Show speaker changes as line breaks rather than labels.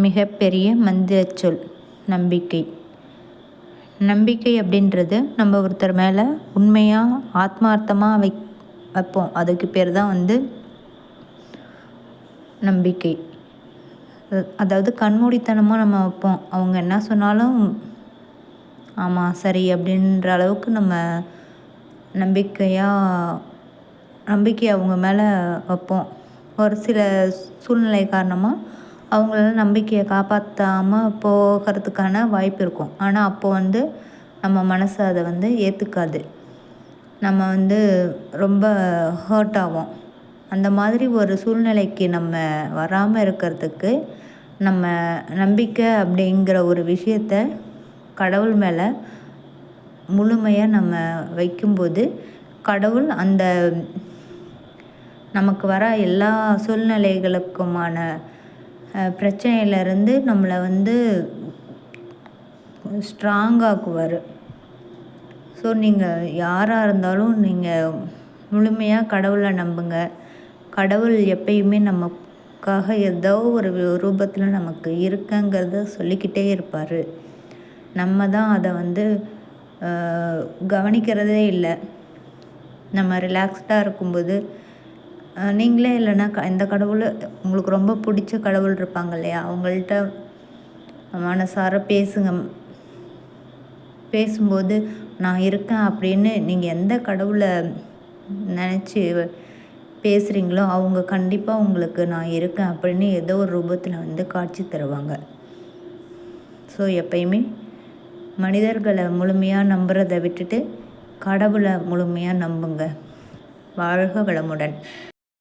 மிகப்பெரிய மந்திரச் சொல் நம்பிக்கை. நம்பிக்கை அப்படின்றது நம்ம ஒருத்தர் மேலே உண்மையாக ஆத்மார்த்தமாக வைப்போம். அதுக்கு பேர் தான் நம்பிக்கை. அதாவது கண்மூடித்தனமாக நம்ம வைப்போம். அவங்க என்ன சொன்னாலும் ஆமாம் சரி அப்படின்ற அளவுக்கு நம்ம நம்பிக்கை அவங்க மேலே வைப்போம். ஒரு சில சூழ்நிலை காரணமாக அவங்களால நம்பிக்கையை காப்பாற்றாமல் போகிறதுக்கான வாய்ப்பு இருக்கும். ஆனால் அப்போது நம்ம மனசு அதை ஏற்றுக்காது. நம்ம ரொம்ப ஹர்ட் ஆகும். அந்த மாதிரி ஒரு சூழ்நிலைக்கு நம்ம வராமல் இருக்கிறதுக்கு நம்ம நம்பிக்கை அப்படிங்கிற ஒரு விஷயத்த கடவுள் மேலே முழுமையாக நம்ம வைக்கும்போது கடவுள் அந்த நமக்கு வர எல்லா சூழ்நிலைகளுக்குமான பிரச்சனையிலேருந்து நம்மளை ஸ்ட்ராங்காக்குவார். ஸோ நீங்கள் யாராக இருந்தாலும் நீங்கள் முழுமையாக கடவுளை நம்புங்க. கடவுள் எப்பயுமே நமக்காக ஏதோ ஒரு ரூபத்தில் நமக்கு இருக்குங்கிறத சொல்லிக்கிட்டே இருப்பார். நம்ம தான் அதை கவனிக்கிறதே இல்லை. நம்ம ரிலாக்ஸ்டாக இருக்கும்போது நீங்களே இல்லைன்னா இந்த கடவுள் உங்களுக்கு ரொம்ப பிடிச்ச கடவுள் இருப்பாங்க இல்லையா, அவங்கள்ட்ட மனசார பேசுங்க. பேசும்போது நான் இருக்கேன் அப்படின்னு நீங்கள் எந்த கடவுளை நினச்சி பேசுகிறீங்களோ அவங்க கண்டிப்பாக உங்களுக்கு நான் இருக்கேன் அப்படின்னு ஏதோ ஒரு ரூபத்தில் காட்சி தருவாங்க. ஸோ எப்பயுமே மனிதர்களை முழுமையாக நம்புறதை விட்டுட்டு கடவுளை முழுமையாக நம்புங்க. வாழ்க வளமுடன்.